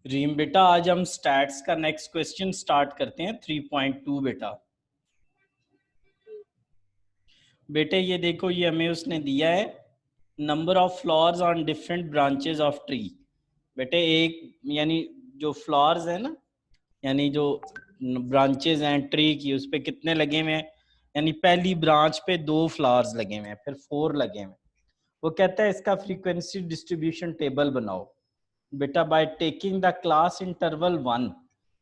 रीम बेटा आज हम स्टैट्स का नेक्स्ट क्वेश्चन स्टार्ट करते हैं 3.2 बेटा। बेटे ये देखो, ये हमें उसने दिया है number of flowers on different branches of tree. बेटे एक यानी जो फ्लावर्स है ना, यानी जो ब्रांचेस हैं ट्री की, उस पे कितने लगे हुए हैं, यानी पहली ब्रांच पे 2 फ्लावर्स लगे हुए हैं, फिर 4 लगे हुए हैं। वो कहता है इसका फ्रीक्वेंसी डिस्ट्रीब्यूशन टेबल बनाओ। बेटा by taking the class interval 1,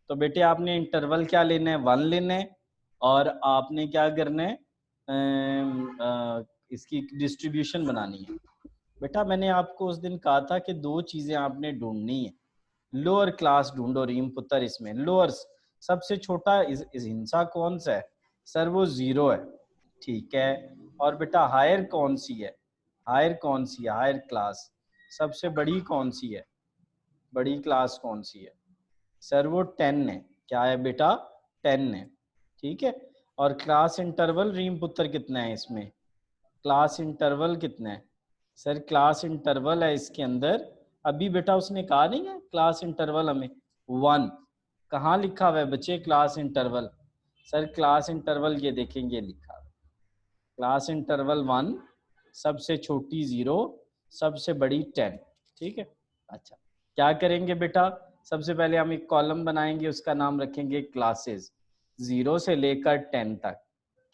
तो बेटे आपने इंटरवल क्या लेना है, 1 लेना है, और आपने क्या करना है, इसकी डिस्ट्रीब्यूशन बनानी है। बेटा मैंने आपको उस दिन कहा था कि 2 चीजें आपने ढूंढनी है। लोअर क्लास ढूंढो रीम पुत्र। इसमें लोअर सबसे छोटा इस हिंसा कौन सा है सर, वो 0 है, ठीक है। और बेटा हायर कौन सी है, हायर कौन सी है, हायर क्लास सबसे बड़ी कौन सी है, बड़ी क्लास कौन सी है सर, वो 10 है। क्या है बेटा, 10 है, ठीक है। और क्लास इंटरवल रीम पुत्र कितना है इसमें, क्लास इंटरवल कितना है सर, क्लास इंटरवल है इसके अंदर, अभी बेटा उसने कहा नहीं है क्लास इंटरवल हमें 1, कहाँ लिखा हुआ है बच्चे class interval sir, class interval ये देखेंगे लिखा हुआ है क्लास इंटरवल 1, सबसे छोटी 0, सबसे बड़ी 10, ठीक है। अच्छा क्या करेंगे बेटा, सबसे पहले हम एक कॉलम बनाएंगे, उसका नाम रखेंगे क्लासेस, 0 से लेकर 10 तक।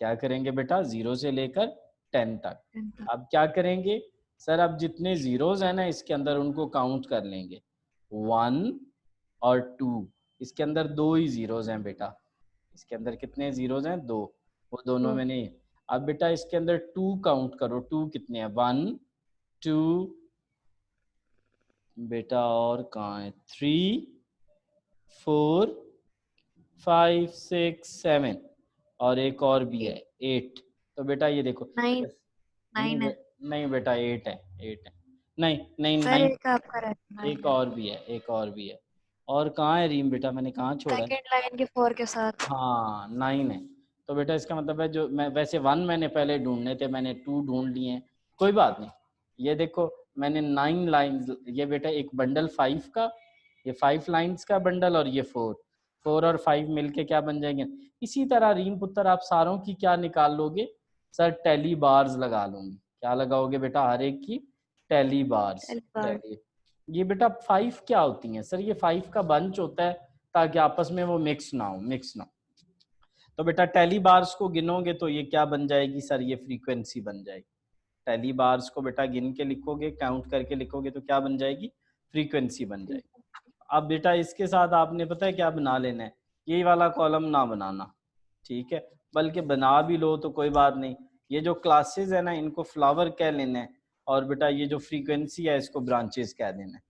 क्या करेंगे बेटा, 0 से लेकर 10 तक। अब क्या करेंगे सर, अब जितने जीरोस हैं ना इसके अंदर उनको काउंट कर लेंगे, 1 और 2, इसके अंदर 2 ही जीरोस हैं बेटा, इसके अंदर कितने जीरोस हैं, 2, वो दोनों में नहीं। अब बेटा इसके अंदर 2 काउंट करो, 2 कितने हैं, 1 2 बेटा, और कहाँ है, 3 4 5 6 7, और एक और भी है 8। तो बेटा ये देखो 9 नहीं है नहीं बेटा 8 है, 8 है, नहीं नहीं सर, 9, एक आपका रहता एक है और भी है, एक और भी है। और कहाँ है रीम बेटा, मैंने कहाँ छोड़ा है, सेकंड लाइन के 4 के साथ। हाँ 9 है। तो बेटा इसका मतलब है, जो मैं वैसे 1 मैंने पहले ढूंढने थे, मैंने 2 ढूंढ लिए हैं, कोई बात नहीं। ये देखो मैंने 9 लाइंस, ये बेटा एक बंडल 5 का, ये 5 लाइंस का बंडल, और ये 4 और 5 मिलके क्या बन जाएंगे। इसी तरह रीम पुत्र आप सारों की क्या निकाल लोगे सर, टेली बार्स लगा लूंगी। क्या लगाओगे बेटा, हर एक की टेली बार्स, टेली। ये बेटा 5 क्या होती हैं सर, ये 5 का बंच होता है ताकि आपस में वो मिक्स ना हो, मिक्स ना हो। तो बेटा टेली बार्स को गिनोगे तो ये क्या बन जाएगी सर, ये फ्रीक्वेंसी बन जाएगी। टेली बार्स को बेटा गिन के लिखोगे, काउंट करके लिखोगे तो क्या बन जाएगी, फ्रीक्वेंसी बन जाएगी। अब बेटा इसके साथ आपने पता है क्या बना लेना है, ये वाला कॉलम ना बनाना, ठीक है, बल्कि बना भी लो तो कोई बात नहीं। ये जो क्लासेस है ना इनको फ्लावर कह लेना है, और बेटा ये जो फ्रीक्वेंसी है इसको ब्रांचेस कह देना है।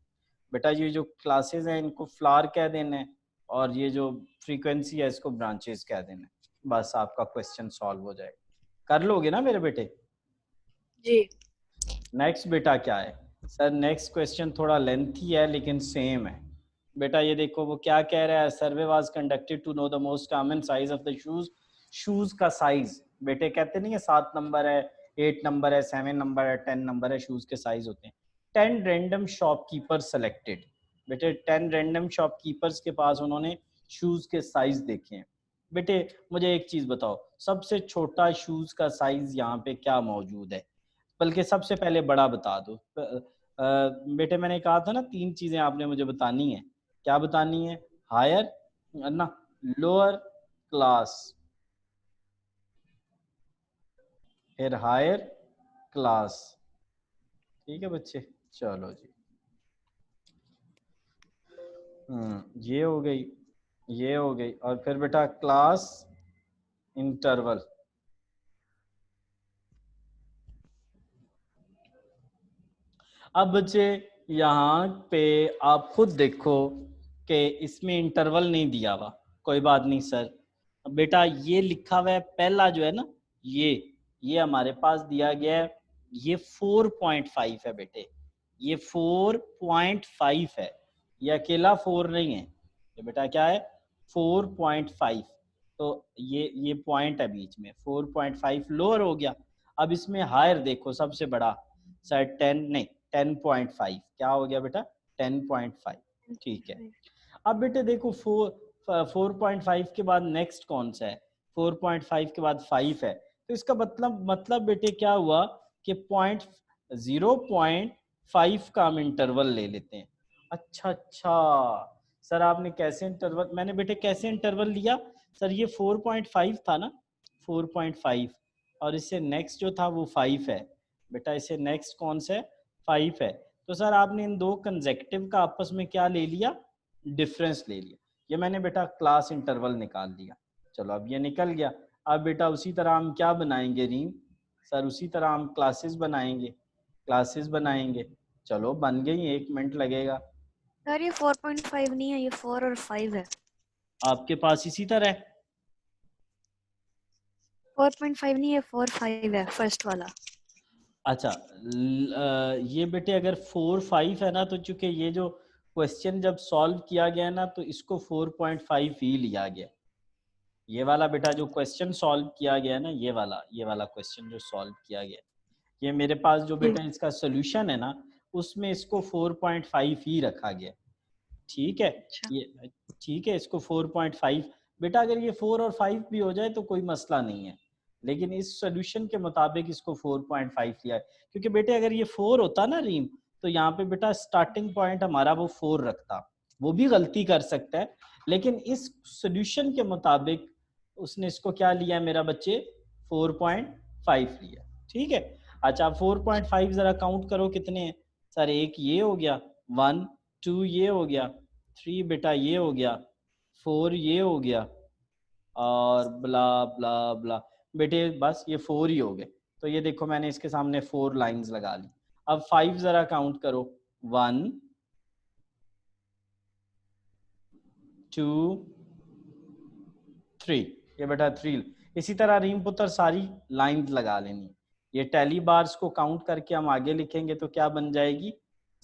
बेटा ये जो क्लासेस हैं इनको फ्लावर कह देना है, और ये जो फ्रीक्वेंसी है इसको ब्रांचेस कह देना है। बस आपका क्वेश्चन सॉल्व हो जाएगा, कर लोगे ना मेरे बेटे। जी नेक्स्ट बेटा क्या है सर, नेक्स्ट क्वेश्चन थोड़ा लेंथी है लेकिन सेम है। बेटा ये देखो वो क्या कह रहा है, survey was conducted to know the most common size of the shoes. Shoes का साइज बेटे कहते नहीं है 7 नंबर है, 8 नंबर है, 7 नंबर है, 10 नंबर है, शूज के साइज होते हैं। 10 रैंडम शॉपकीपर सेलेक्टेड। बेटे 10 रैंडम शॉपकीपर्स के पास उन्होंने शूज के साइज देखे हैं। बेटे मुझे एक चीज बताओ, सबसे छोटा शूज का साइज यहाँ पे क्या मौजूद है, बल्कि सबसे पहले बड़ा बता दो। बेटे मैंने कहा था ना 3 चीजें आपने मुझे बतानी है, क्या बतानी है, हायर ना, लोअर क्लास, फिर हायर क्लास, ठीक है बच्चे। चलो जी, ये हो गई, ये हो गई, और फिर बेटा क्लास इंटरवल। अब बच्चे यहाँ पे आप खुद देखो कि इसमें इंटरवल नहीं दिया हुआ, कोई बात नहीं सर। बेटा ये लिखा हुआ है पहला जो है ना, ये हमारे पास दिया गया है, ये 4.5 है बेटे, ये 4.5 है, ये अकेला 4 नहीं है, ये बेटा क्या है 4.5। तो ये पॉइंट है बीच में, 4.5 लोअर हो गया। अब इसमें हायर देखो सबसे बड़ा सर, 10 नहीं 10.5, क्या हो गया बेटा 10.5, ठीक है। अब बेटे देखो 4.5 के बाद नेक्स्ट कौन सा है, 4.5 के बाद 5 है, तो इसका मतलब बेटे क्या हुआ कि 0.5 का हम इंटरवल ले लेते हैं। अच्छा अच्छा सर, आपने कैसे इंटरवल, मैंने बेटे कैसे इंटरवल लिया सर, ये 4.5 था ना, 4.5, और इससे नेक्स्ट जो था वो 5 है बेटा, इससे नेक्स्ट कौन सा है, 5 है। तो सर आपने इन दो कंसेक्टिव का आपस में क्या ले लिया, डिफरेंस ले लिया। ये मैंने बेटा क्लास इंटरवल निकाल दिया। चलो अब ये निकल गया। अब बेटा उसी तरह हम क्या बनाएंगे रीम, सर उसी तरह हम क्लासेस बनाएंगे, क्लासेस बनाएंगे। चलो बन गई, 1 मिनट लगेगा। सर ये 4.5 नहीं है, ये 4 और 5 है। आपके पास इसी तरह है? 4.5 नहीं है, 4 5 है फर्स्ट वाला। अच्छा ये बेटे अगर 4 5 है ना, तो चूंकि ये जो क्वेश्चन जब सॉल्व किया गया ना, तो इसको 4.5 ही लिया गया। ये वाला बेटा जो क्वेश्चन सॉल्व किया गया ना, ये वाला क्वेश्चन जो सॉल्व किया गया, ये मेरे पास जो जी। बेटा इसका सोल्यूशन है ना, उसमें इसको 4.5 ही रखा गया। ठीक है, अच्छा। ये ठीक है, इसको 4.5 बेटा, अगर ये 4 और 5 भी हो जाए तो कोई मसला नहीं है, लेकिन इस सोल्यूशन के मुताबिक इसको 4.5 लिया है। क्योंकि बेटे अगर ये 4 होता ना रीम, तो यहाँ पे बेटा स्टार्टिंग पॉइंट हमारा वो 4 रखता, वो भी गलती कर सकता है, लेकिन इस सोल्यूशन के मुताबिक उसने इसको क्या लिया है मेरा बच्चे, 4.5 लिया। ठीक है, अच्छा 4.5 जरा काउंट करो कितने हैं सर, एक ये हो गया, 1 2 ये हो गया, 3 बेटा ये हो गया, 4 ये हो गया, और ब्ला ब्ला ब्ला बेटे बस ये 4 ही हो गए। तो ये देखो मैंने इसके सामने 4 लाइंस लगा ली। अब 5 जरा काउंट करो, 1 2 3, ये बेटा 3। इसी तरह रीम पुत्र सारी लाइंस लगा लेनी। ये टैली बार्स को काउंट करके हम आगे लिखेंगे तो क्या बन जाएगी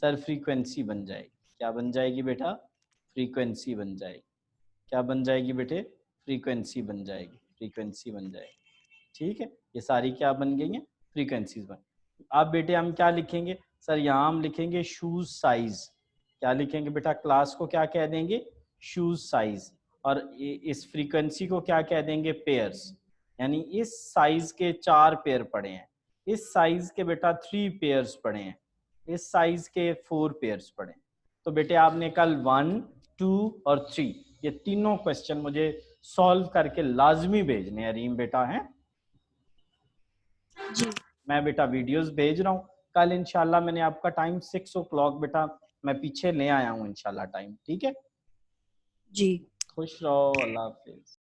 सर, फ्रीक्वेंसी बन जाएगी। क्या बन जाएगी बेटा, फ्रीक्वेंसी बन जाएगी। क्या बन जाएगी बेटे, फ्रीक्वेंसी बन जाएगी, फ्रीक्वेंसी बन जाएगी। ठीक है, ये सारी क्या बन गई हैं, फ्रीक्वेंसीज बन। अब बेटे हम क्या लिखेंगे सर, यहाँ हम लिखेंगे शूज साइज। क्या लिखेंगे बेटा, क्लास को क्या कह देंगे, शूज साइज, और इस फ्रीक्वेंसी को क्या कह देंगे, पेयर्स। यानी इस साइज के 4 पेयर पड़े हैं, इस साइज के बेटा 3 पेयर्स पड़े हैं, इस साइज के 4 पेयर्स पड़े हैं। तो बेटे आपने कल 1 2 और 3 ये तीनों क्वेश्चन मुझे सॉल्व करके लाजमी भेजने हैं रीम बेटा, हैं? जी। मैं बेटा वीडियोस भेज रहा हूँ कल इंशाल्लाह। मैंने आपका टाइम 6 o'clock बेटा मैं पीछे ले आया हूँ इंशाल्लाह टाइम। ठीक है, जी। खुश रहो, अल्लाह हाफिज।